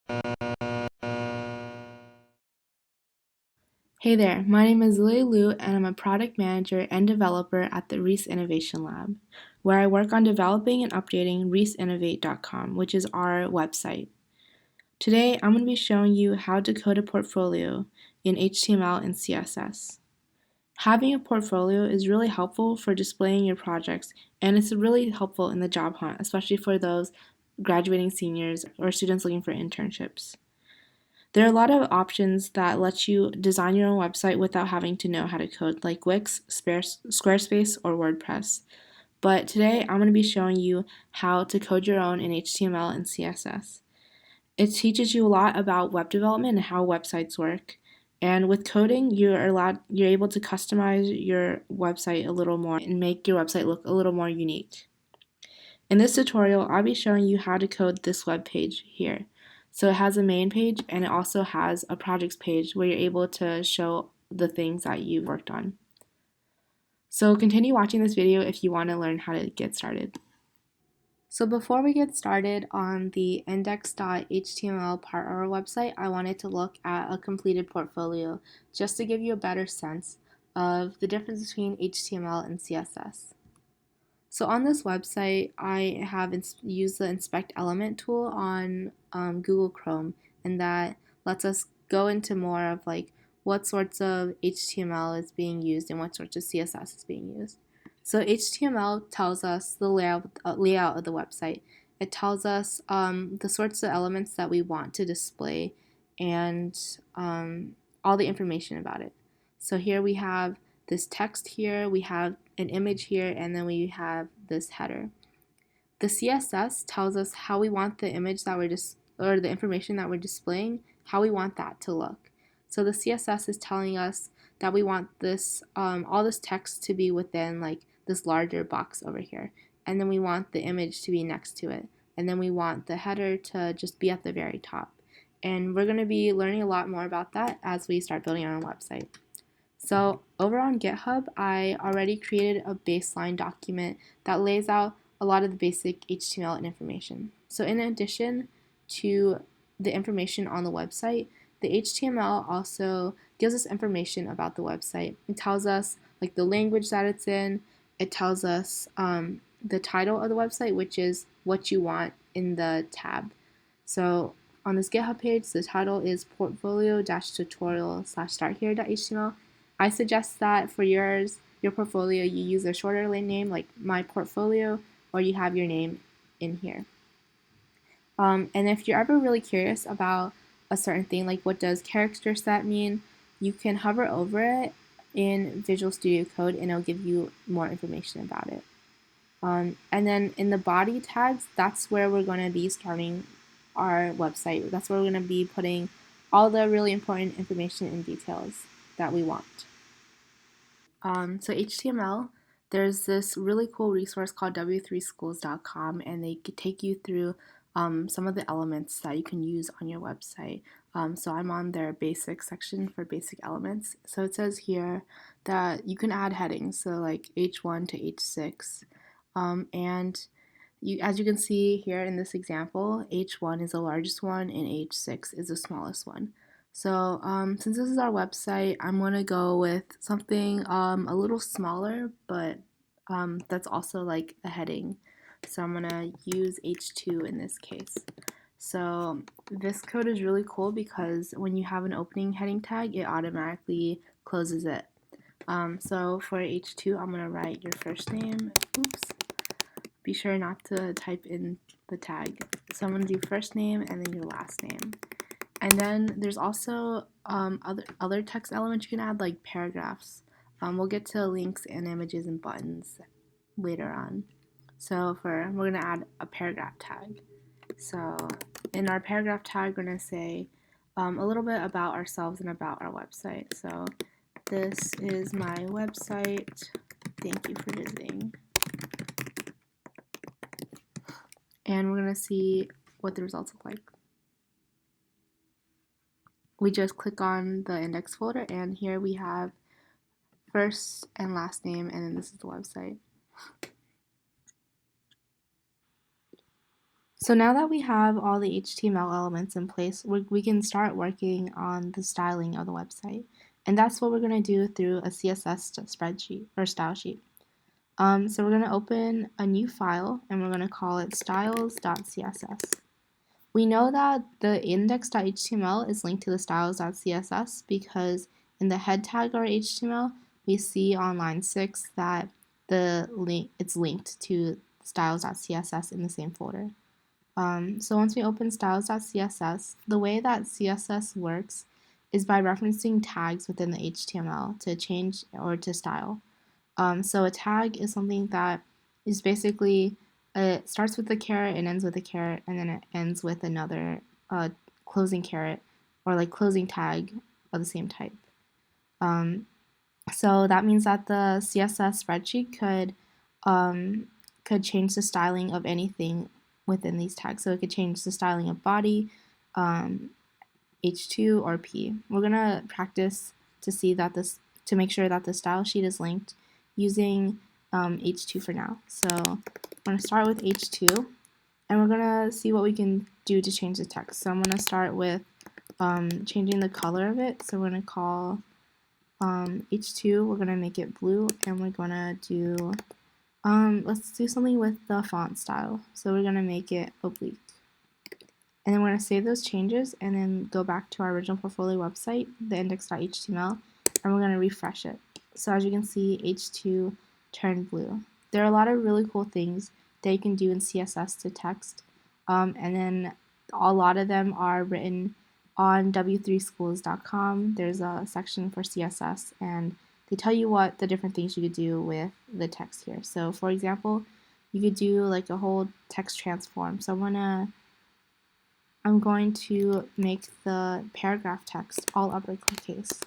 Hey there, my name is Lily Liu and I'm a product manager and developer at the Reese Innovation Lab, where I work on developing and updating reeseinnovate.com, which is our website. Today, I'm going to be showing you how to code a portfolio in HTML and CSS. Having a portfolio is really helpful for displaying your projects, and it's really helpful in the job hunt, especially for those graduating seniors or students looking for internships. There are a lot of options that let you design your own website without having to know how to code, like Wix, Squarespace, or WordPress. But today I'm going to be showing you how to code your own in HTML and CSS. It teaches you a lot about web development and how websites work. And with coding, you're able to customize your website a little more and make your website look a little more unique. In this tutorial, I'll be showing you how to code this web page here. So it has a main page and it also has a projects page where you're able to show the things that you've worked on. So continue watching this video if you want to learn how to get started. So before we get started on the index.html part of our website, I wanted to look at a completed portfolio just to give you a better sense of the difference between HTML and CSS. So on this website, I have used the inspect element tool on Google Chrome, and that lets us go into more of like what sorts of HTML is being used and what sorts of CSS is being used. So HTML tells us the layout of the website. It tells us the sorts of elements that we want to display and all the information about it. So here we have this text here, we have an image here, and then we have this header. The CSS tells us how we want the image that or the information that we're displaying, how we want that to look. So the CSS is telling us that we want this all this text to be within like this larger box over here, and then we want the image to be next to it, and then we want the header to just be at the very top. And we're going to be learning a lot more about that as we start building our own website. So over on GitHub, I already created a baseline document that lays out a lot of the basic HTML and information. So in addition to the information on the website, the HTML also gives us information about the website. It tells us like the language that it's in. It tells us the title of the website, which is what you want in the tab. So on this GitHub page, the title is portfolio-tutorial/starthere.html. I suggest that for your portfolio, you use a shorter name like my portfolio, or you have your name in here. And if you're ever really curious about a certain thing, like what does character set mean, you can hover over it in Visual Studio Code and it'll give you more information about it. And then in the body tags, that's where we're going to be starting our website. That's where we're going to be putting all the really important information and details that we want. So HTML, there's this really cool resource called w3schools.com, and they could take you through some of the elements that you can use on your website. So I'm on their basics section for basic elements. So it says here that you can add headings, so like H1 to H6. And as you can see here in this example, H1 is the largest one and H6 is the smallest one. So since this is our website, I'm going to go with something a little smaller, but that's also like a heading. So I'm going to use H2 in this case. So this code is really cool because when you have an opening heading tag, it automatically closes it. So for H2, I'm going to write your first name. Oops. Be sure not to type in the tag. So I'm going to do first name and then your last name. And then there's also other text elements you can add, like paragraphs. We'll get to links and images and buttons later on. So we're going to add a paragraph tag. So in our paragraph tag, we're going to say a little bit about ourselves and about our website. So this is my website. Thank you for visiting. And we're going to see what the results look like. We just click on the index folder, and here we have first and last name, and then this is the website. So now that we have all the HTML elements in place, we can start working on the styling of the website. And that's what we're going to do through a CSS spreadsheet or style sheet. So we're going to open a new file and we're going to call it styles.css. We know that the index.html is linked to the styles.css because in the head tag or HTML, we see on line 6 that it's linked to styles.css in the same folder. So once we open styles.css, the way that CSS works is by referencing tags within the HTML to change or to style. So a tag is something that is basically, it starts with a caret and ends with a caret, and then it ends with another closing caret or like closing tag of the same type. So that means that the CSS spreadsheet could change the styling of anything within these tags. So it could change the styling of body, H2, or P. We're gonna practice to see that to make sure that the style sheet is linked using H2 for now. So I'm gonna start with H2, and we're gonna see what we can do to change the text. So I'm gonna start with changing the color of it. So we're gonna call H2, we're gonna make it blue, and we're gonna do let's do something with the font style. So we're gonna make it oblique. And then we're gonna save those changes and then go back to our original portfolio website, the index.html, and we're gonna refresh it. So as you can see, H2 turned blue. There are a lot of really cool things that you can do in CSS to text, and then a lot of them are written on w3schools.com. There's a section for CSS, and they tell you what the different things you could do with the text here. So for example, you could do like a whole text transform. So I'm going to make the paragraph text all uppercase.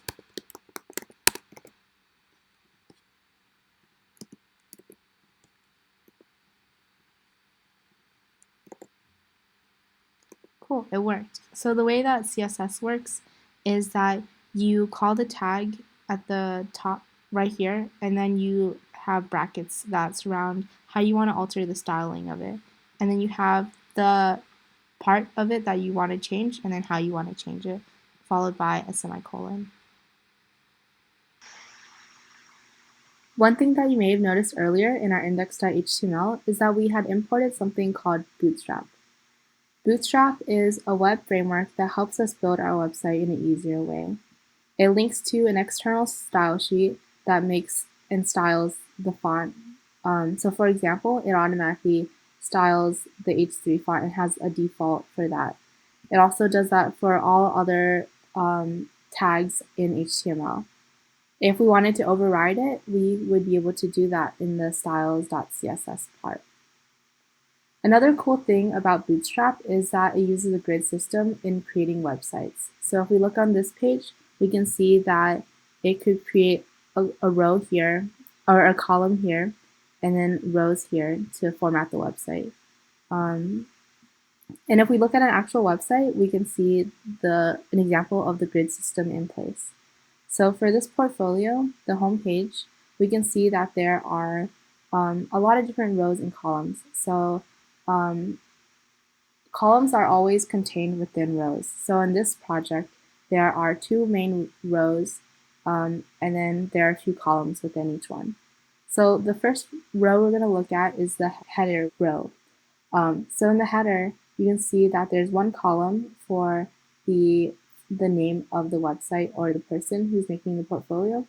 Cool, it worked. So the way that CSS works is that you call the tag at the top right here, and then you have brackets that surround how you want to alter the styling of it. And then you have the part of it that you want to change, and then how you want to change it, followed by a semicolon. One thing that you may have noticed earlier in our index.html is that we had imported something called Bootstrap. Bootstrap is a web framework that helps us build our website in an easier way. It links to an external style sheet that makes and styles the font. So for example, it automatically styles the H3 font and has a default for that. It also does that for all other tags in HTML. If we wanted to override it, we would be able to do that in the styles.css part. Another cool thing about Bootstrap is that it uses a grid system in creating websites. So if we look on this page, we can see that it could create a row here, or a column here, and then rows here to format the website. And if we look at an actual website, we can see an example of the grid system in place. So for this portfolio, the home page, we can see that there are a lot of different rows and columns. So columns are always contained within rows. So in this project, there are 2 main rows, and then there are 2 columns within each one. So the first row we're going to look at is the header row. So in the header, you can see that there's 1 column for the name of the website or the person who's making the portfolio.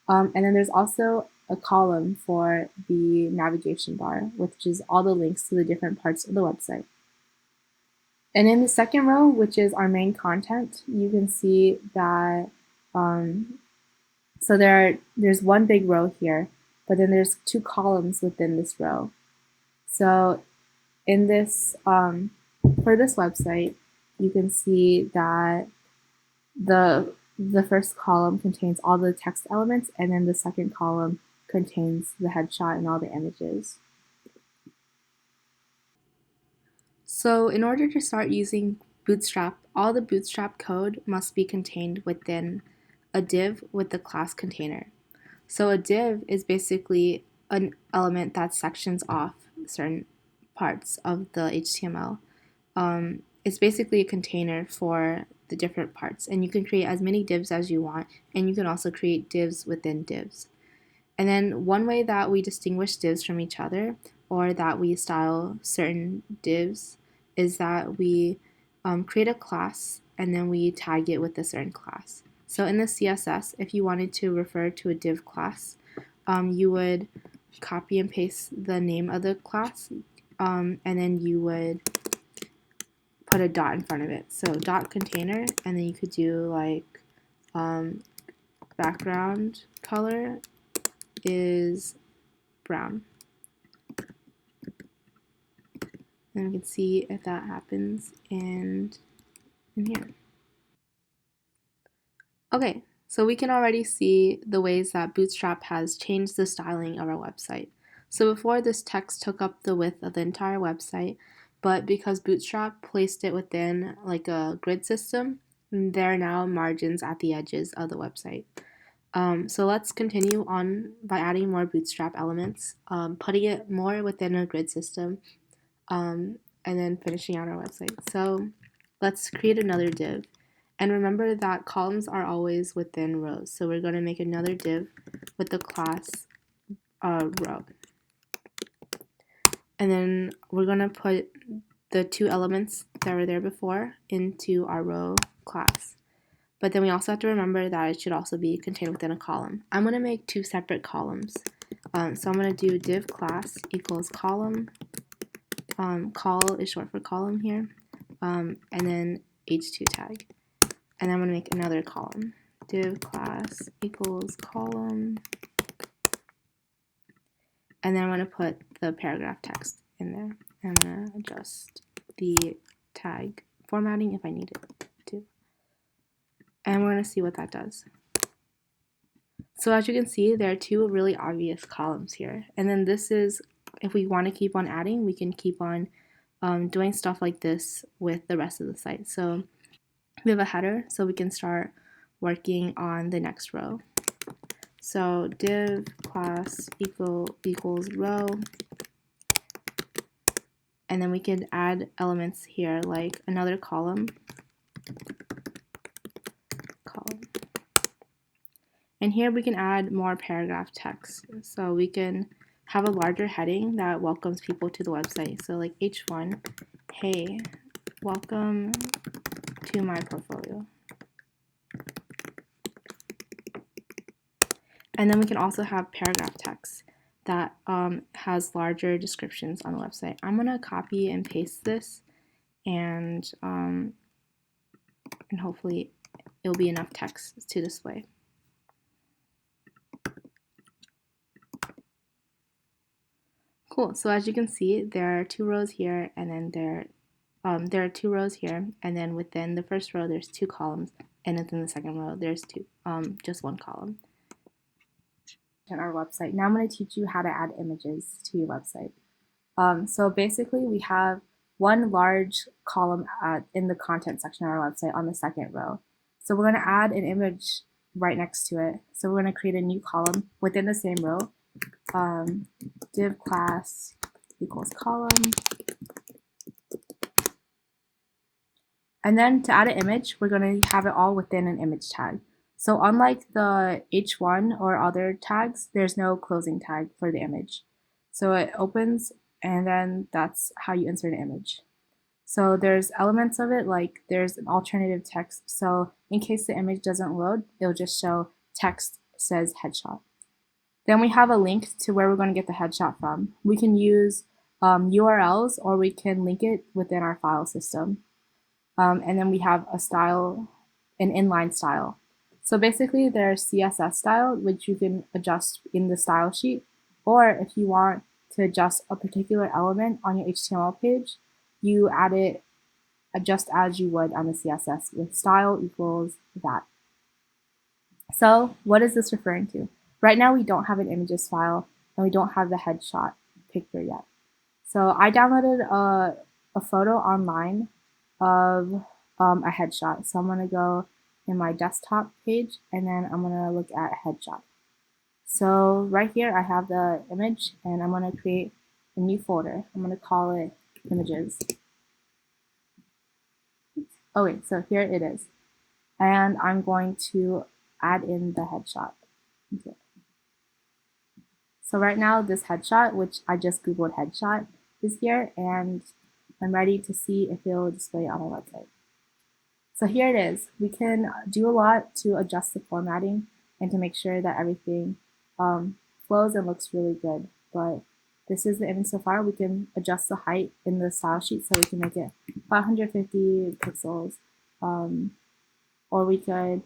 And then there's also a column for the navigation bar, which is all the links to the different parts of the website. And in the second row, which is our main content, you can see that so there's 1 big row here, but then there's 2 columns within this row. So in this for this website, you can see that the first column contains all the text elements, and then the second column contains the headshot and all the images. So in order to start using Bootstrap, all the Bootstrap code must be contained within a div with the class container. So a div is basically an element that sections off certain parts of the HTML. it's basically a container for the different parts, and you can create as many divs as you want, and you can also create divs within divs. And then one way that we distinguish divs from each other, or that we style certain divs, is that we create a class and then we tag it with a certain class. So in the CSS, if you wanted to refer to a div class, you would copy and paste the name of the class, and then you would put a dot in front of it. So dot container, and then you could do like background color is brown. And we can see if that happens in here. Okay, so we can already see the ways that Bootstrap has changed the styling of our website. So before, this text took up the width of the entire website, but because Bootstrap placed it within like a grid system, there are now margins at the edges of the website. So let's continue on by adding more Bootstrap elements, putting it more within a grid system, and then finishing out our website. So let's create another div. And remember that columns are always within rows. So we're going to make another div with the class row. And then we're going to put the two elements that were there before into our row class. But then we also have to remember that it should also be contained within a column. I'm going to make two separate columns. So I'm going to do div class equals column. Call is short for column here. And then h2 tag. And then I'm going to make another column. Div class equals column. And then I'm going to put the paragraph text in there. I'm going to adjust the tag formatting if I need it to. And we're going to see what that does. So as you can see, there are two really obvious columns here. And then this is, if we want to keep on adding, we can keep on doing stuff like this with the rest of the site. So we have a header, so we can start working on the next row. So div class equals row, and then we can add elements here like another column. And here we can add more paragraph text. So we can have a larger heading that welcomes people to the website. So like h1, hey, welcome to my portfolio. And then we can also have paragraph text that has larger descriptions on the website. I'm going to copy and paste this, and hopefully it'll be enough text to display. Cool. So as you can see, there are two rows here, and then there are two rows here, and then within the first row there's two columns, and within the second row there's just one column. On our website. Now I'm going to teach you how to add images to your website. So basically we have one large column in the content section of our website on the second row. So we're going to add an image right next to it. So we're going to create a new column within the same row. Div class equals column. And then to add an image, we're going to have it all within an image tag. So unlike the h1 or other tags, there's no closing tag for the image. So it opens, and then that's how you insert an image. So there's elements of it, like there's an alternative text. So in case the image doesn't load, it'll just show text says headshot. Then we have a link to where we're going to get the headshot from. We can use URLs, or we can link it within our file system. And then we have a style, an inline style. So basically there's CSS style, which you can adjust in the style sheet, or if you want to adjust a particular element on your HTML page, you add it just as you would on the CSS with style equals that. So what is this referring to? Right now we don't have an images file, and we don't have the headshot picture yet. So I downloaded a photo online of a headshot. So I'm going to go in my desktop page, and then I'm going to look at headshot. So right here I have the image, and I'm going to create a new folder. I'm going to call it images. Okay, so here it is. And I'm going to add in the headshot. Okay. So right now this headshot, which I just Googled headshot, is here, and I'm ready to see if it will display on our website. So here it is. We can do a lot to adjust the formatting and to make sure that everything flows and looks really good. But this is the image so far. We can adjust the height in the style sheet so we can make it 550 pixels. Or we could,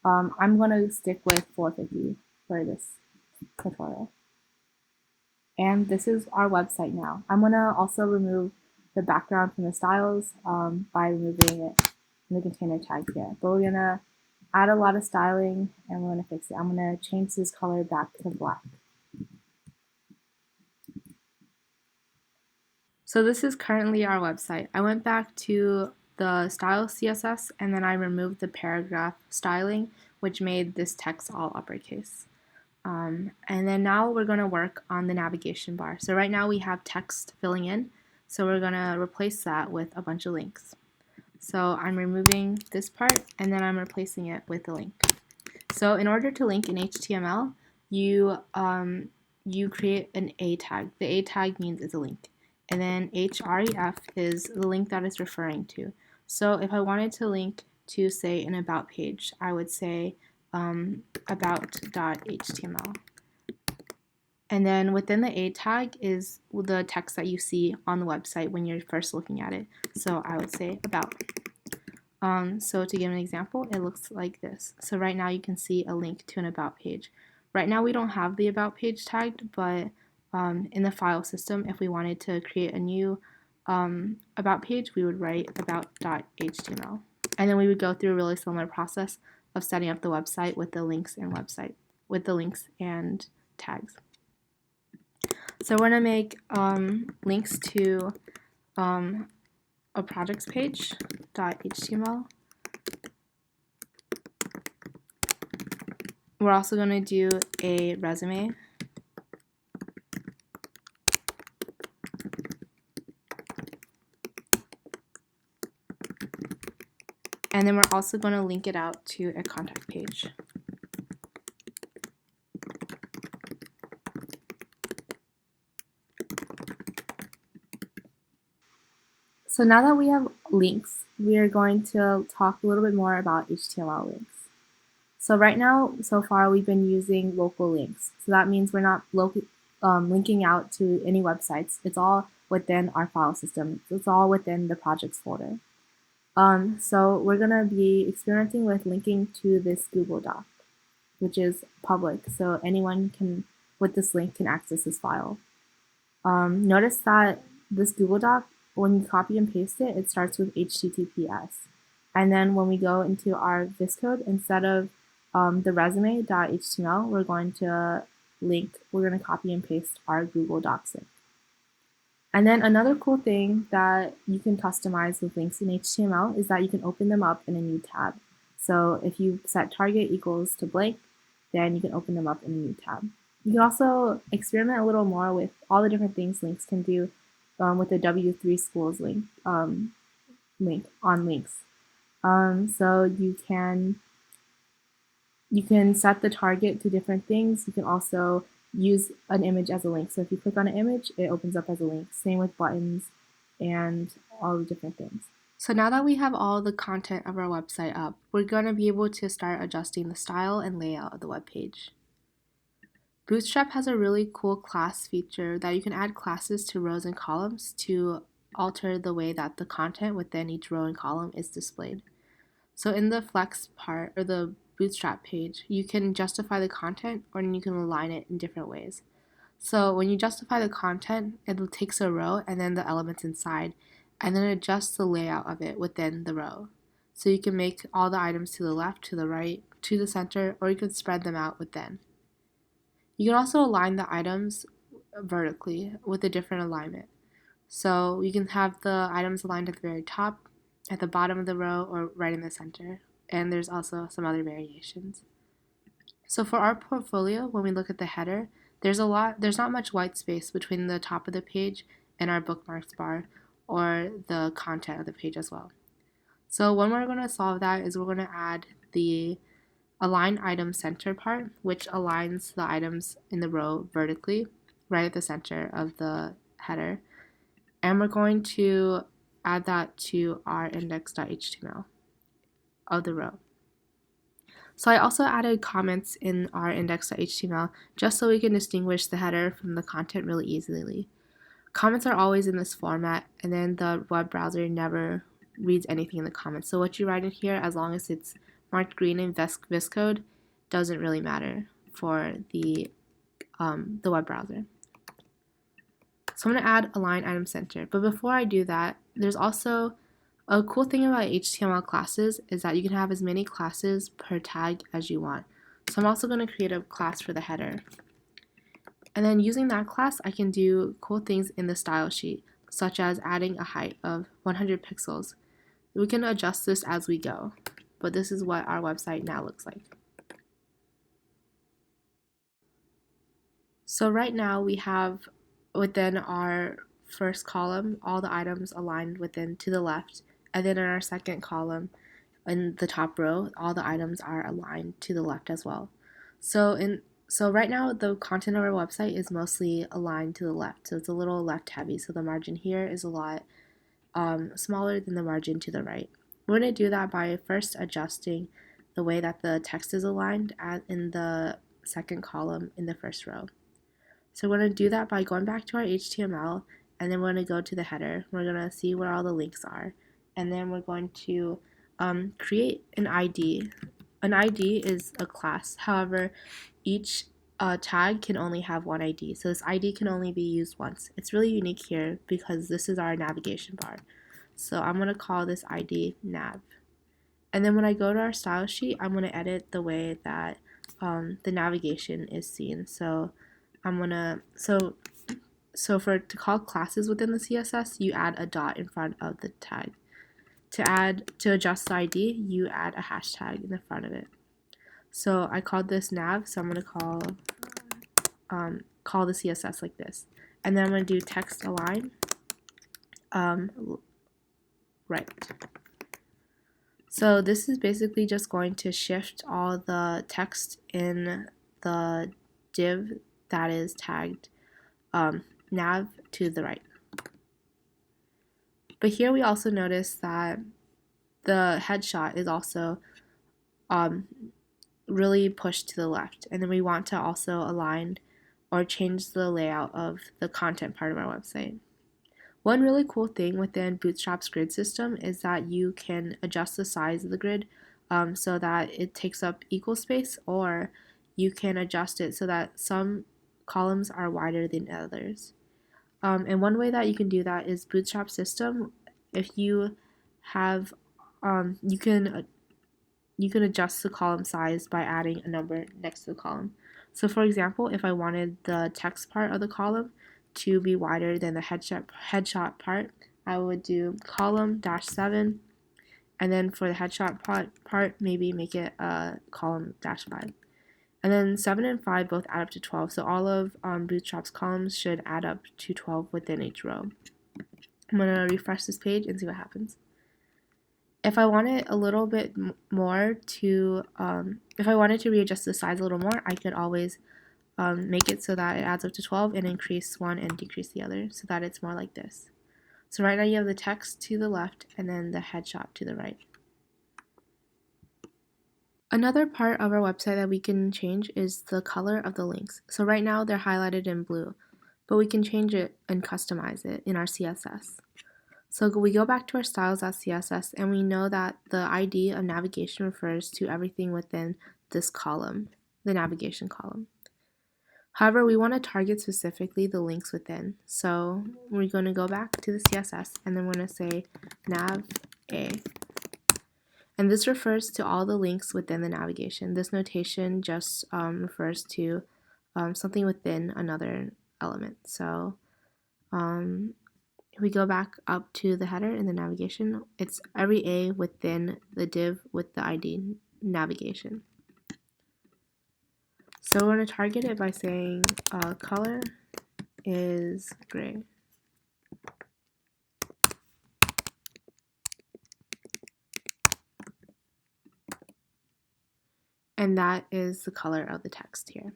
I'm going to stick with 450 for this tutorial. And this is our website now. I'm going to also remove the background from the styles by removing it in the container tag here. But we're going to add a lot of styling and we're going to fix it. I'm going to change this color back to black. So this is currently our website. I went back to the style CSS and then I removed the paragraph styling, which made this text all uppercase. And then now we're going to work on the navigation bar. So right now we have text filling in, so we're going to replace that with a bunch of links. So I'm removing this part and then I'm replacing it with a link. So in order to link in HTML, you create an A tag. The A tag means it's a link. And then href is the link that it's referring to. So if I wanted to link to, say, an about page, I would say about.html. And then within the A tag is the text that you see on the website when you're first looking at it. So I would say about. So to give an example, it looks like this. So right now you can see a link to an about page. Right now we don't have the about page tagged, but in the file system, if we wanted to create a new about page, we would write about.html. And then we would go through a really similar process of setting up the website with the links and tags. So we're going to make links to a projects page .html. We're also going to do a resume. And then we're also going to link it out to a contact page. So now that we have links, we are going to talk a little bit more about HTML links. So right now, so far, we've been using local links. So that means we're not linking out to any websites. It's all within our file system. It's all within the projects folder. So we're going to be experimenting with linking to this Google Doc, which is public. So anyone can, with this link, can access this file. Notice that this Google Doc, when you copy and paste it, it starts with HTTPS. And then when we go into our VS Code, instead of the resume.html, we're going to copy and paste our Google Docs link. And then another cool thing that you can customize with links in HTML is that you can open them up in a new tab. So if you set target equals to blank, then you can open them up in a new tab. You can also experiment a little more with all the different things links can do with the W3 Schools link on links. So you can set the target to different things. You can also use an image as a link. So if you click on an image, it opens up as a link. Same with buttons and all the different things. So now that we have all the content of our website up, we're going to be able to start adjusting the style and layout of the web page. Bootstrap has a really cool class feature that you can add classes to rows and columns to alter the way that the content within each row and column is displayed. So in the flex part, or the Bootstrap page, you can justify the content or you can align it in different ways. So when you justify the content, it takes a row and then the elements inside, and then adjusts the layout of it within the row. So you can make all the items to the left, to the right, to the center, or you can spread them out within. You can also align the items vertically with a different alignment. So you can have the items aligned at the very top, at the bottom of the row, or right in the center. And there's also some other variations. So for our portfolio, when we look at the header, there's not much white space between the top of the page and our bookmarks bar, or the content of the page as well. So one way we're going to solve that is we're going to add the align item center part, which aligns the items in the row vertically, right at the center of the header. And we're going to add that to our index.html of the row. So I also added comments in our index.html just so we can distinguish the header from the content really easily. Comments are always in this format, and then the web browser never reads anything in the comments. So what you write in here, as long as it's marked green in VS Code, doesn't really matter for the web browser. So I'm going to add align item center. But before I do that, there's also a cool thing about HTML classes is that you can have as many classes per tag as you want. So I'm also going to create a class for the header. And then using that class, I can do cool things in the style sheet, such as adding a height of 100 pixels. We can adjust this as we go, but this is what our website now looks like. So right now we have within our first column all the items aligned within to the left, and then in our second column in the top row all the items are aligned to the left as well. So right now the content of our website is mostly aligned to the left, so it's a little left heavy, so the margin here is a lot smaller than the margin to the right. We're going to do that by first adjusting the way that the text is aligned in the second column in the first row. So we're going to do that by going back to our HTML, and then we're going to go to the header. We're going to see where all the links are, and then we're going to create an ID. An ID is a class. However, each tag can only have one ID, so this ID can only be used once. It's really unique here because this is our navigation bar. So I'm going to call this ID nav. And then when I go to our style sheet, I'm going to edit the way that the navigation is seen. So I'm gonna to call classes within the CSS, you add a dot in front of the tag. To adjust the ID, you add a hashtag in the front of it. So I called this nav, so I'm gonna call the CSS like this, and then I'm gonna do text align right. So this is basically just going to shift all the text in the div that is tagged nav to the right. But here we also notice that the headshot is also really pushed to the left, and then we want to also align or change the layout of the content part of our website. One really cool thing within Bootstrap's grid system is that you can adjust the size of the grid so that it takes up equal space, or you can adjust it so that some columns are wider than others. And one way that you can do that is Bootstrap system. If you have, you can adjust the column size by adding a number next to the column. So for example, if I wanted the text part of the column to be wider than the headshot part, I would do column -7, and then for the headshot part maybe make it column -5. And then 7 and 5 both add up to 12, so all of Bootstrap's columns should add up to 12 within each row. I'm going to refresh this page and see what happens. If I wanted a little bit more to, if I wanted to readjust the size a little more, I could always make it so that it adds up to 12 and increase one and decrease the other so that it's more like this. So right now you have the text to the left and then the headshot to the right. Another part of our website that we can change is the color of the links. So right now they're highlighted in blue, but we can change it and customize it in our CSS. So we go back to our styles.css, and we know that the ID of navigation refers to everything within this column, the navigation column. However, we want to target specifically the links within. So we're going to go back to the CSS, and then we're going to say nav a. And this refers to all the links within the navigation. This notation just refers to something within another element. So if we go back up to the header in the navigation, it's every A within the div with the ID navigation. So we're going to target it by saying color is gray. And that is the color of the text here.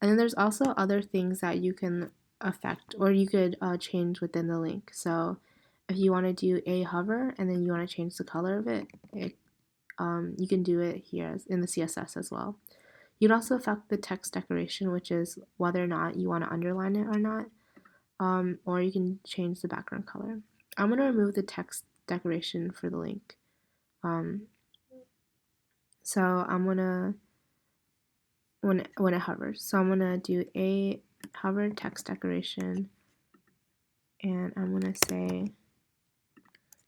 And then there's also other things that you can affect or you could change within the link. So if you want to do a hover and then you want to change the color of it, you can do it here in the CSS as well. You can also affect the text decoration, which is whether or not you want to underline it or not, or you can change the background color. I'm going to remove the text decoration for the link. So I'm going to, when it hovers, so I'm going to do a hover text decoration, and I'm going to say,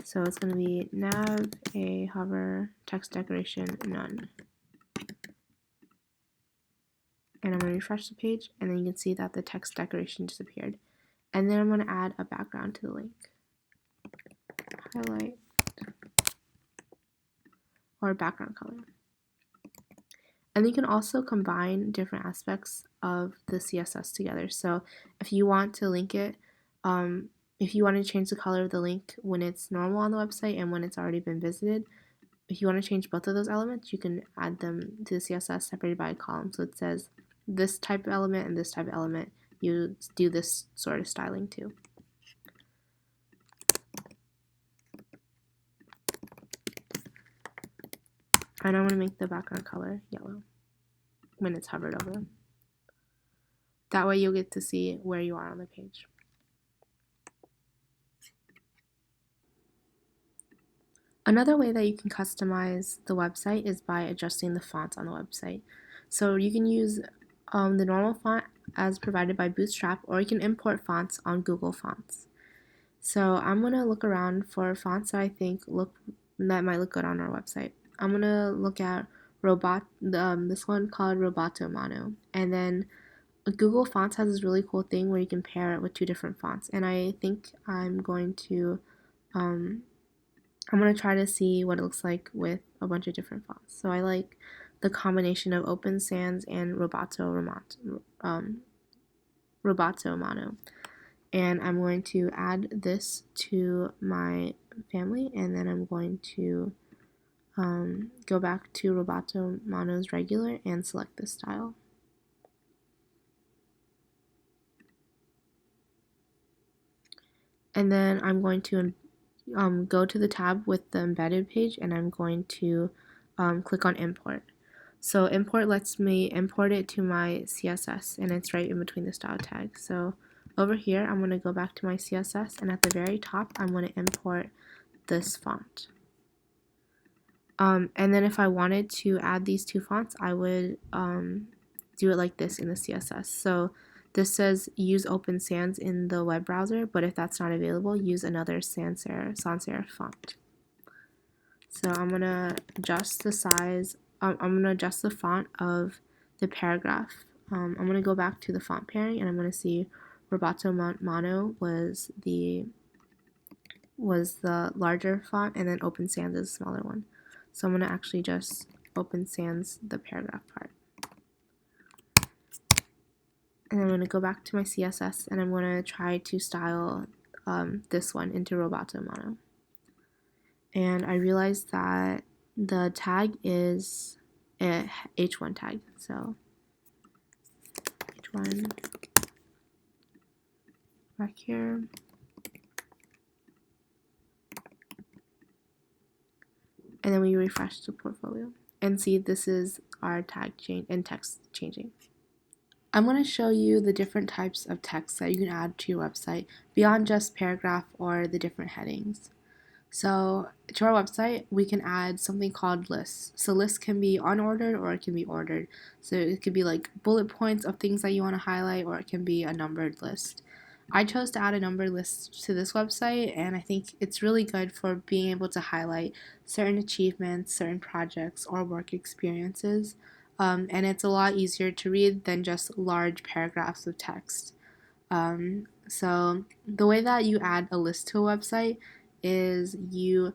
so it's going to be nav a hover text decoration none. And I'm going to refresh the page, and then you can see that the text decoration disappeared. And then I'm going to add a background to the link. Highlight or background color. And you can also combine different aspects of the CSS together. So if you want to link it, if you want to change the color of the link when it's normal on the website and when it's already been visited, if you want to change both of those elements, you can add them to the CSS separated by a column. So it says this type of element and this type of element, you do this sort of styling too. And I'm going to make the background color yellow when it's hovered over. That way you'll get to see where you are on the page. Another way that you can customize the website is by adjusting the fonts on the website. So you can use the normal font as provided by Bootstrap, or you can import fonts on Google Fonts. So I'm going to look around for fonts that I think that might look good on our website. I'm going to look at this one called Roboto Mono. And then Google Fonts has this really cool thing where you can pair it with two different fonts. And I think I'm going to try to see what it looks like with a bunch of different fonts. So I like the combination of Open Sans and Roboto Mono. And I'm going to add this to my family, and then I'm going to go back to Roboto Mono's regular and select this style. And then I'm going to go to the tab with the embedded page, and I'm going to click on import. So import lets me import it to my CSS, and it's right in between the style tags. So over here, I'm going to go back to my CSS, and at the very top, I'm going to import this font. And then if I wanted to add these two fonts, I would do it like this in the CSS. So this says use Open Sans in the web browser, but if that's not available, use another sans serif font. So I'm going to adjust the size, I'm going to adjust the font of the paragraph. I'm going to go back to the font pairing, and I'm going to see Roboto Mono was the larger font, and then Open Sans is the smaller one. So I'm going to actually just Open Sans the paragraph part. And I'm going to go back to my CSS, and I'm going to try to style this one into Roboto Mono. And I realized that the tag is a H1 tag. So H1 back here. And then we refresh the portfolio and see this is our tag change and text changing. I'm going to show you the different types of text that you can add to your website beyond just paragraph or the different headings. So to our website, we can add something called lists. So lists can be unordered or it can be ordered. So it could be like bullet points of things that you want to highlight, or it can be a numbered list. I chose to add a numbered list to this website, and I think it's really good for being able to highlight certain achievements, certain projects, or work experiences. And it's a lot easier to read than just large paragraphs of text. So the way that you add a list to a website is you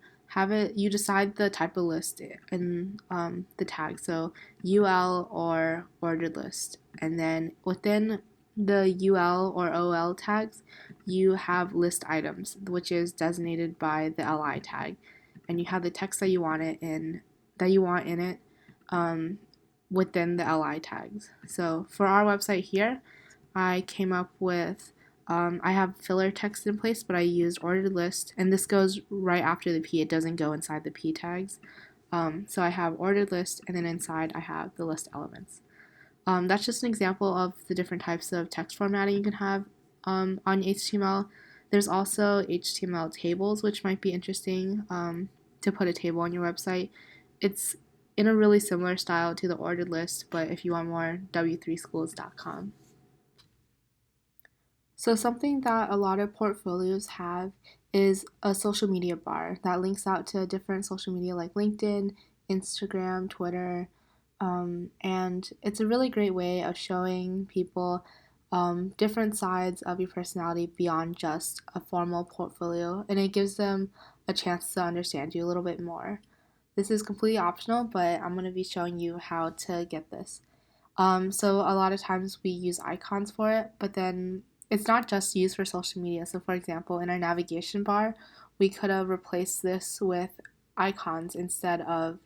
decide the type of list in the tag, so UL or ordered list, and then within the UL or OL tags, you have list items, which is designated by the LI tag, and you have the text that you want in it, within the li tags. So for our website here, I came up with I have filler text in place, but I used ordered list, and this goes right after the p. It doesn't go inside the p tags. So I have ordered list, and then inside I have the list elements. That's just an example of the different types of text formatting you can have on HTML. There's also HTML tables, which might be interesting to put a table on your website. It's in a really similar style to the ordered list, but if you want more, w3schools.com. So something that a lot of portfolios have is a social media bar that links out to different social media like LinkedIn, Instagram, Twitter, and it's a really great way of showing people different sides of your personality beyond just a formal portfolio, and it gives them a chance to understand you a little bit more. This is completely optional, but I'm going to be showing you how to get this. So a lot of times we use icons for it, but then it's not just used for social media. So for example, in our navigation bar, we could have replaced this with icons instead of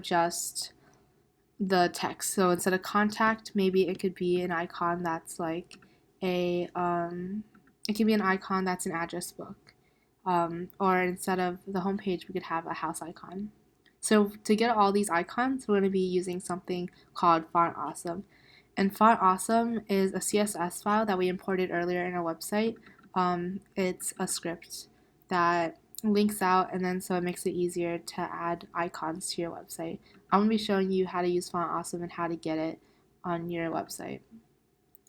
just the text. So instead of contact, maybe it could be an icon that's like it could be an icon that's an address book. Or instead of the homepage, we could have a house icon. So to get all these icons, we're going to be using something called Font Awesome. And Font Awesome is a CSS file that we imported earlier in our website. It's a script that links out, and then so it makes it easier to add icons to your website. I'm going to be showing you how to use Font Awesome and how to get it on your website.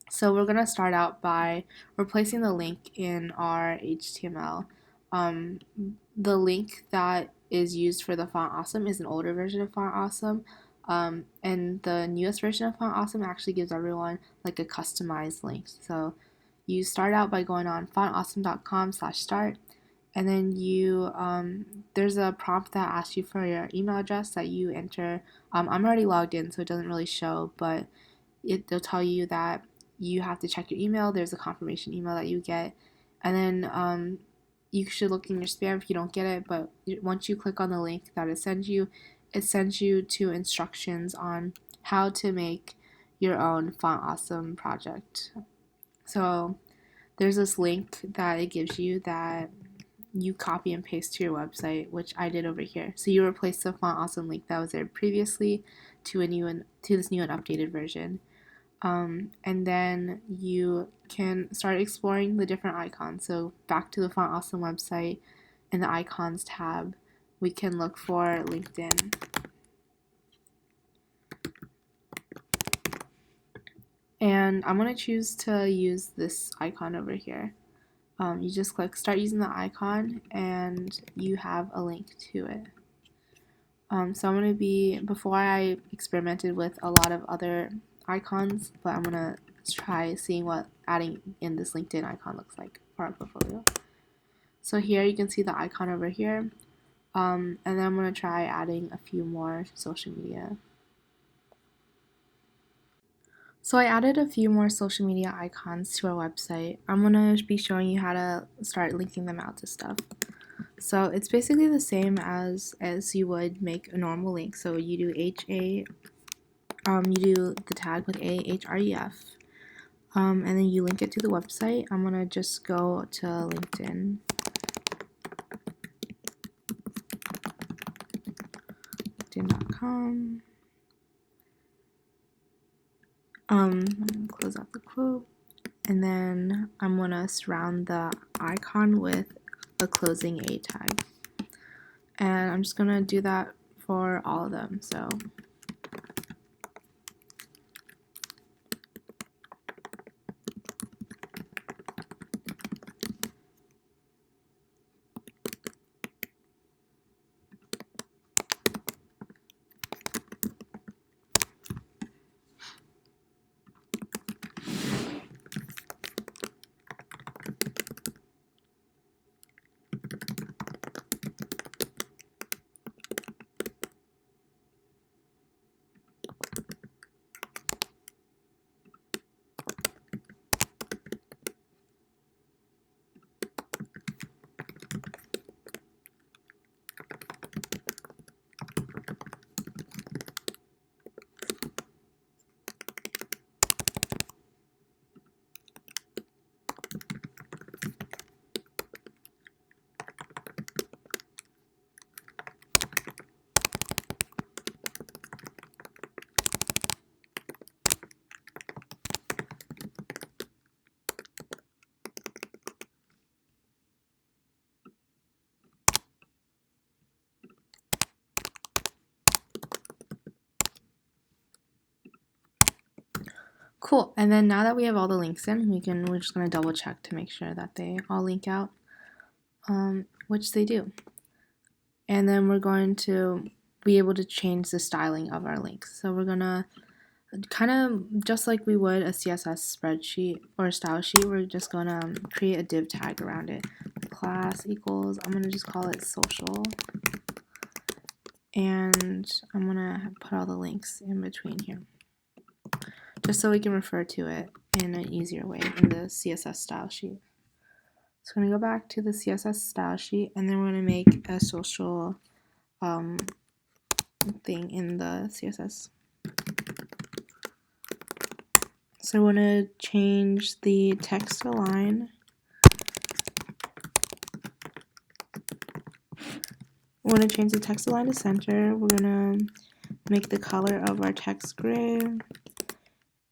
So we're going to start out by replacing the link in our HTML. The link that is used for the Font Awesome is an older version of Font Awesome, and the newest version of Font Awesome actually gives everyone like a customized link. So you start out by going on fontawesome.com/start, and then you there's a prompt that asks you for your email address that you enter. I'm already logged in, so it doesn't really show, but they'll tell you that you have to check your email. There's a confirmation email that you get, and then you should look in your spam if you don't get it, but once you click on the link that it sends you to instructions on how to make your own Font Awesome project. So there's this link that it gives you that you copy and paste to your website, which I did over here. So you replace the Font Awesome link that was there previously to this new and updated version. And then you can start exploring the different icons. So back to the Font Awesome website, in the icons tab, we can look for LinkedIn. And I'm going to choose to use this icon over here. You just click start using the icon and you have a link to it. So I'm going to be, before I experimented with a lot of other icons, but I'm going to try seeing what adding in this LinkedIn icon looks like for our portfolio. So here you can see the icon over here, and then I'm going to try adding a few more social media. So I added a few more social media icons to our website. I'm going to be showing you how to start linking them out to stuff. So it's basically the same as you would make a normal link. So you do you do the tag with href, and then you link it to the website. I'm going to just go to LinkedIn. LinkedIn.com. Close out the quote, and then I'm going to surround the icon with a closing A tag. And I'm just going to do that for all of them. So Cool. And then now that we have all the links in, we're just going to double check to make sure that they all link out, which they do. And then we're going to be able to change the styling of our links. So we're going to kind of just like we would a CSS spreadsheet or a style sheet, we're just going to create a div tag around it. Class equals, I'm going to just call it social. And I'm going to put all the links in between here, just so we can refer to it in an easier way in the CSS style sheet. So I'm going to go back to the CSS style sheet, and then we're going to make a social thing in the CSS. So I want to change the text align. We're going to change the text align to center. We're going to make the color of our text gray.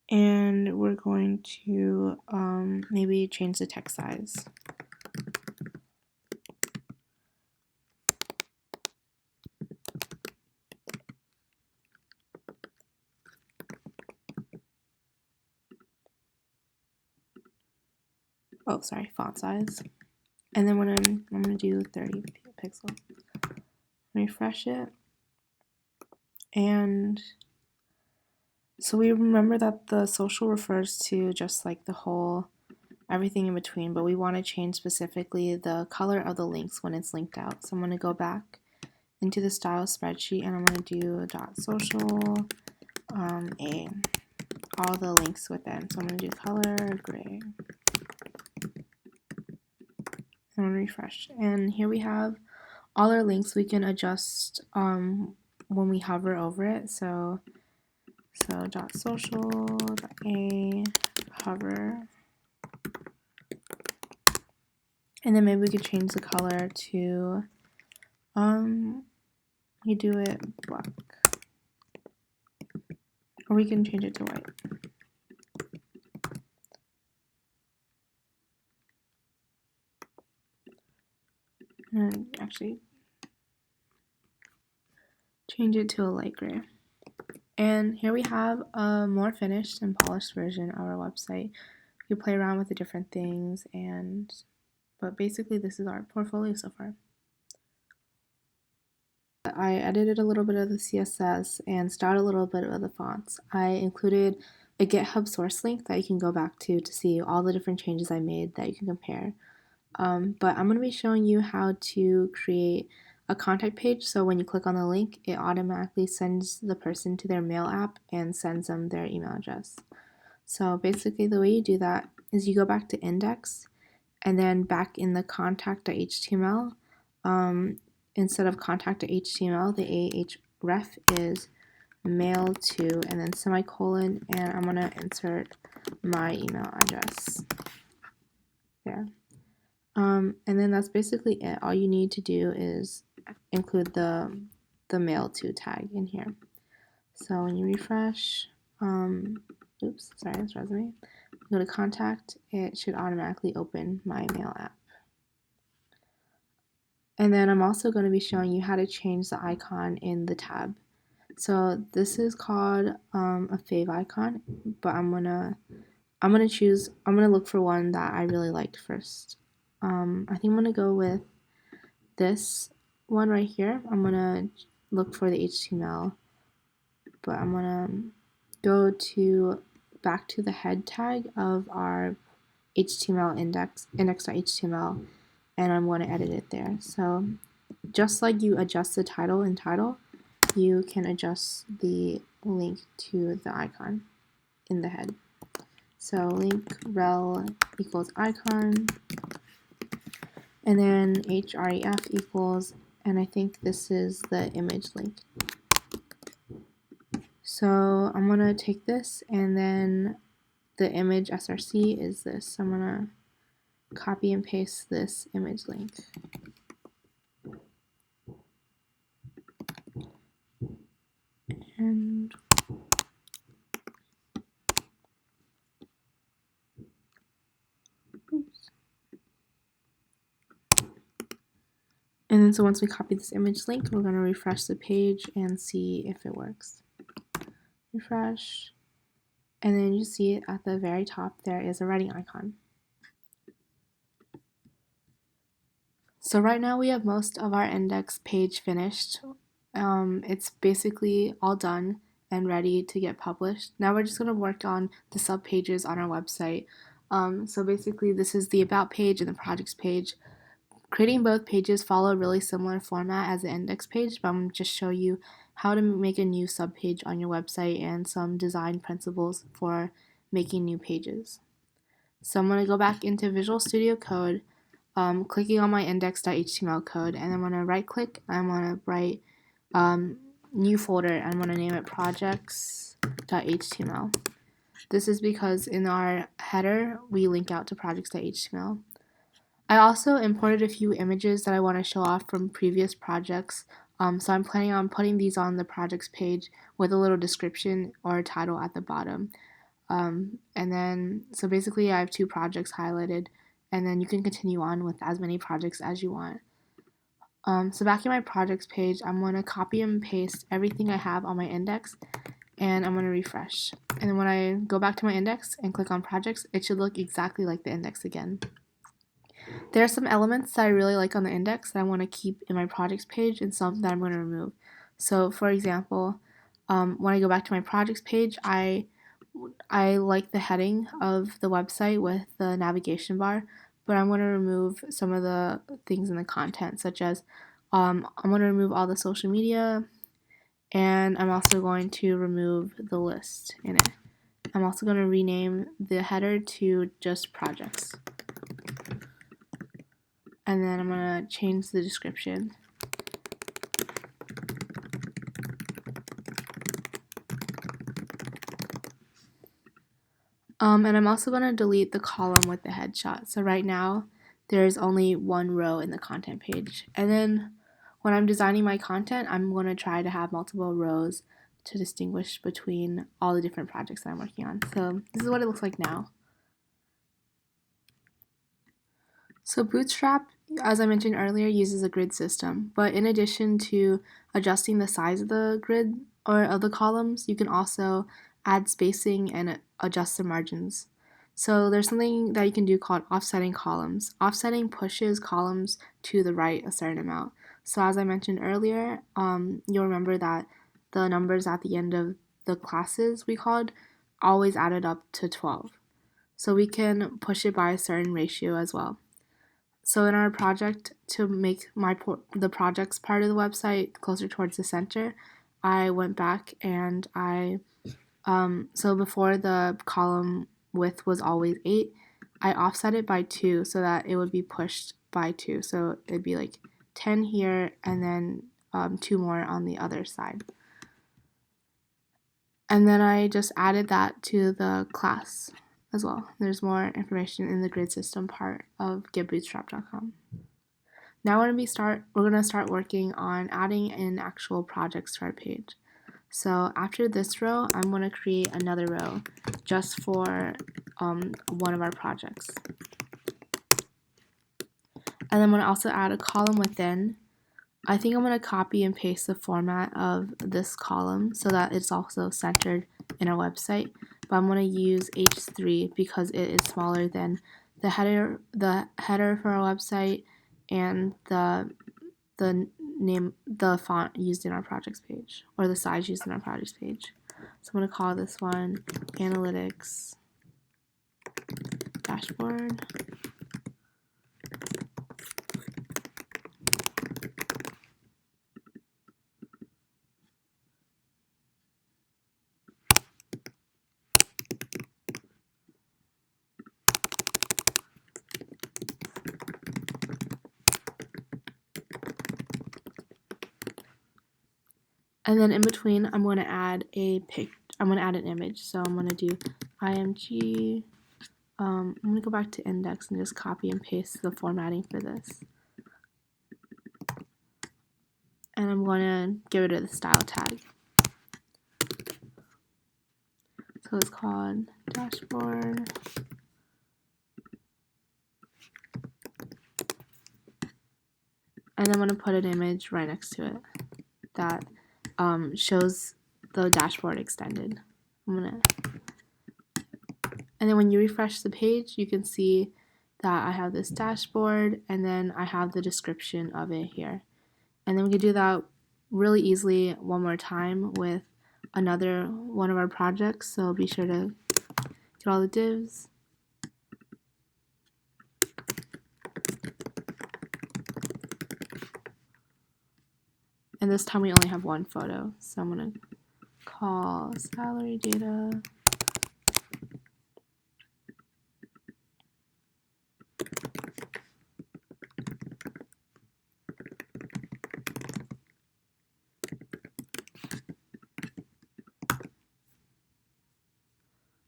And we're going to maybe change the text size. Oh, sorry, font size. And then I'm going to do 30 pixels. Refresh it. And so we remember that the social refers to just like the whole, everything in between, but we want to change specifically the color of the links when it's linked out. So I'm going to go back into the style spreadsheet, and I'm going to do .social all the links within. So I'm going to do color gray. I'm going to refresh. And here we have all our links. We can adjust when we hover over it. So .social, .a, hover. And then maybe we could change the color to, we do it black. Or we can change it to white. And actually change it to a light gray. And here we have a more finished and polished version of our website. You play around with the different things, but basically this is our portfolio so far. I edited a little bit of the CSS and styled a little bit of the fonts. I included a GitHub source link that you can go back to see all the different changes I made that you can compare. But I'm going to be showing you how to create a contact page, so when you click on the link, it automatically sends the person to their mail app and sends them their email address. So basically the way you do that is you go back to index, and then back in the contact.html, instead of contact.html, the ahref is mail to, and then semicolon, and I'm going to insert my email address there. And then that's basically it. All you need to do is include the mail to tag in here. So when you refresh, oops, sorry, that's resume. Go to contact, it should automatically open my mail app. And then I'm also going to be showing you how to change the icon in the tab. So this is called a fave icon, but I'm gonna look for one that I really liked first. I think I'm gonna go with this one right here. I'm gonna look for the HTML, but I'm gonna go back to the head tag of our HTML index.html, and I'm going to edit it there. So just like you adjust the title in title, you can adjust the link to the icon in the head. So link rel equals icon, and then href equals, and I think this is the image link. So I'm going to take this, and then the image src is this. So I'm going to copy and paste this image link. And oops. And then so once we copy this image link, we're going to refresh the page and see if it works. Refresh. And then you see at the very top there is a writing icon. So right now we have most of our index page finished. It's basically all done and ready to get published. Now we're just going to work on the sub pages on our website. So basically this is the about page and the projects page. Creating both pages follow a really similar format as the index page, but I'm going to just show you how to make a new subpage on your website and some design principles for making new pages. So I'm going to go back into Visual Studio Code, clicking on my index.html code, and I'm going to right click. I'm going to write new folder, and I'm going to name it projects.html. This is because in our header we link out to projects.html. I also imported a few images that I want to show off from previous projects, so I'm planning on putting these on the projects page with a little description or title at the bottom. And then, so basically I have 2 projects highlighted, and then you can continue on with as many projects as you want. So back in my projects page, I'm going to copy and paste everything I have on my index, and I'm going to refresh. And then when I go back to my index and click on projects, it should look exactly like the index again. There are some elements that I really like on the index that I want to keep in my projects page and some that I'm going to remove. So for example, when I go back to my projects page, I like the heading of the website with the navigation bar, but I'm going to remove some of the things in the content, such as I'm going to remove all the social media, and I'm also going to remove the list in it. I'm also going to rename the header to just projects. And then I'm going to change the description. And I'm also going to delete the column with the headshot. So right now, there's only one row in the content page. And then when I'm designing my content, I'm going to try to have multiple rows to distinguish between all the different projects that I'm working on. So this is what it looks like now. So Bootstrap, as I mentioned earlier, uses a grid system, but in addition to adjusting the size of the grid or of the columns, you can also add spacing and adjust the margins. So there's something that you can do called offsetting columns. Offsetting pushes columns to the right a certain amount. So as I mentioned earlier, you'll remember that the numbers at the end of the classes we called always added up to 12. So we can push it by a certain ratio as well. So in our project, to make the projects part of the website closer towards the center, I went back and so before the column width was always 8, I offset it by 2 so that it would be pushed by 2. So it'd be like 10 here and then 2 more on the other side. And then I just added that to the class as well. There's more information in the grid system part of getbootstrap.com. Now we're going to start working on adding in actual projects to our page. So after this row, I'm going to create another row just for one of our projects. And I'm going to also add a column within. I think I'm going to copy and paste the format of this column so that it's also centered in our website. But I'm going to use H3 because it is smaller than the header for our website and the font used in our projects page, or the size used in our projects page. So I'm going to call this one Analytics Dashboard. And then in between, I'm going to add an image. So I'm going to do img. I'm going to go back to index and just copy and paste the formatting for this. And I'm going to get rid of the style tag. So it's called dashboard. And I'm going to put an image right next to it that shows the dashboard extended. I'm going to And then when you refresh the page, you can see that I have this dashboard, and then I have the description of it here. And then we could do that really easily one more time with another one of our projects. So be sure to get all the divs. And this time we only have one photo. So I'm going to call salary data.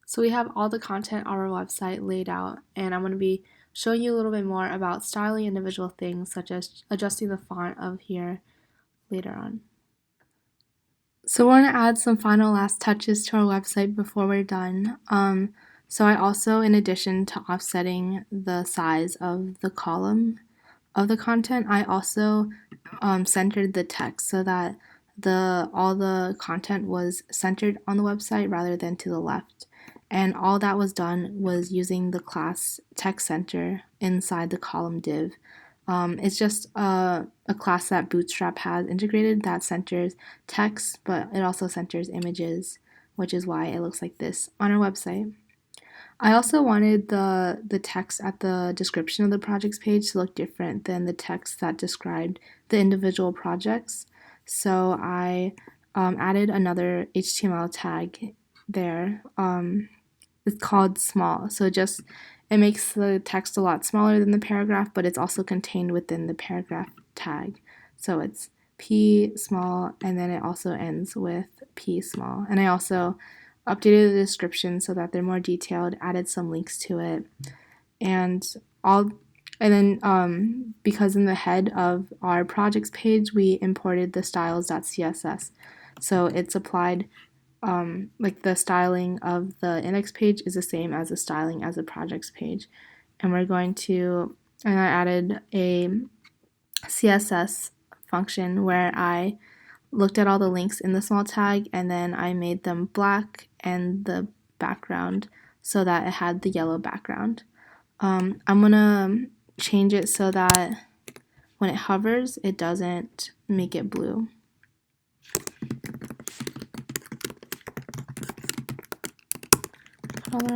So we have all the content on our website laid out, and I'm going to be showing you a little bit more about styling individual things, such as adjusting the font of here later on. So we're going to add some final last touches to our website before we're done. So I also, in addition to offsetting the size of the column of the content, I also centered the text so that all the content was centered on the website rather than to the left. And all that was done was using the class text center inside the column div. It's just a class that Bootstrap has integrated that centers text, but it also centers images, which is why it looks like this on our website. I also wanted the text at the description of the projects page to look different than the text that described the individual projects. So I added another HTML tag there. It's called small. So it makes the text a lot smaller than the paragraph, but it's also contained within the paragraph tag. So it's P small, and then it also ends with P small. And I also updated the description so that they're more detailed, added some links to it, and then because in the head of our projects page we imported the styles.css, so it's applied like the styling of the index page is the same as the styling as the projects page. And I added a CSS function where I looked at all the links in the small tag and then I made them black and the background so that it had the yellow background. I'm gonna change it so that when it hovers, it doesn't make it blue. Color.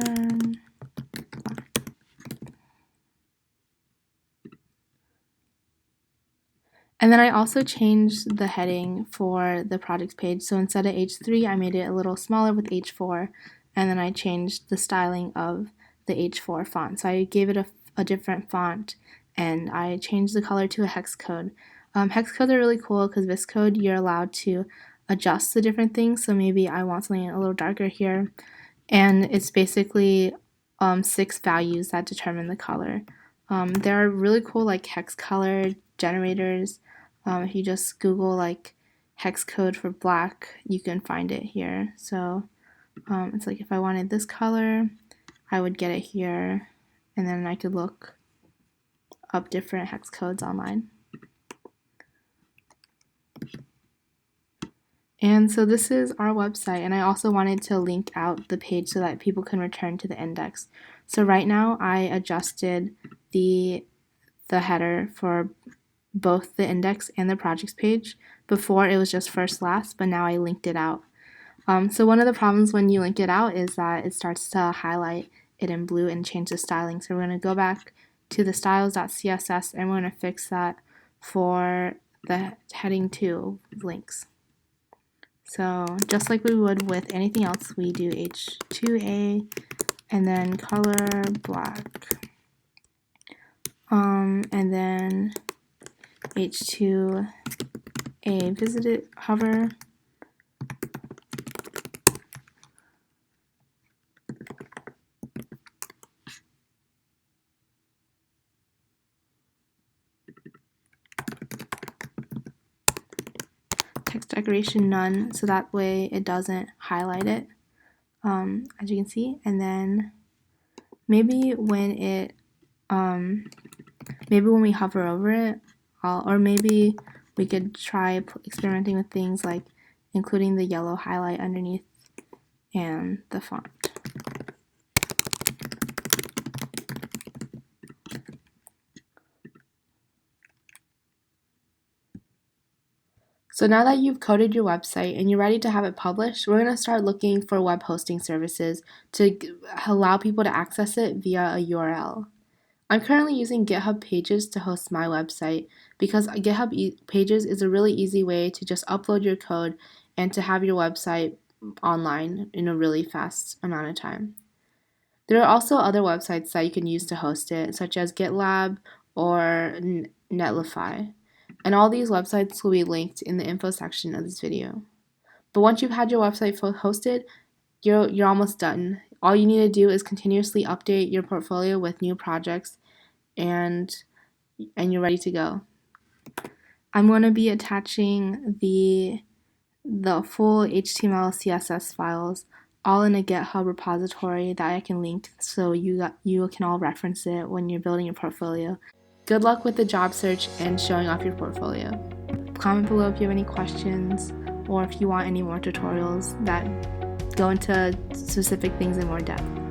And then I also changed the heading for the projects page. So instead of H3, I made it a little smaller with H4, and then I changed the styling of the H4 font. So I gave it a different font, and I changed the color to a hex code. Hex codes are really cool because this code you're allowed to adjust the different things. So maybe I want something a little darker here, and it's basically 6 values that determine the color. There are really cool like hex color generators. If you just Google like hex code for black, you can find it here. So it's like if I wanted this color, I would get it here, and then I could look up different hex codes online. And so this is our website, and I also wanted to link out the page so that people can return to the index. So right now I adjusted the header for both the index and the projects page. Before it was just first last, but now I linked it out. So one of the problems when you link it out is that it starts to highlight it in blue and change the styling. So we're going to go back to the styles.css and we're going to fix that for the heading 2 links. So just like we would with anything else, we do H2A and then color black. And then H2A visited hover. Text decoration none, so that way it doesn't highlight it, as you can see. And then maybe when we hover over it, or maybe we could try experimenting with things like including the yellow highlight underneath and the font. So now that you've coded your website and you're ready to have it published, we're going to start looking for web hosting services to allow people to access it via a URL. I'm currently using GitHub Pages to host my website because GitHub Pages is a really easy way to just upload your code and to have your website online in a really fast amount of time. There are also other websites that you can use to host it, such as GitLab or Netlify. And all these websites will be linked in the info section of this video. But once you've had your website hosted, you're almost done. All you need to do is continuously update your portfolio with new projects and you're ready to go. I'm going to be attaching the full HTML CSS files all in a GitHub repository that I can link so you can all reference it when you're building your portfolio. Good luck with the job search and showing off your portfolio. Comment below if you have any questions or if you want any more tutorials that go into specific things in more depth.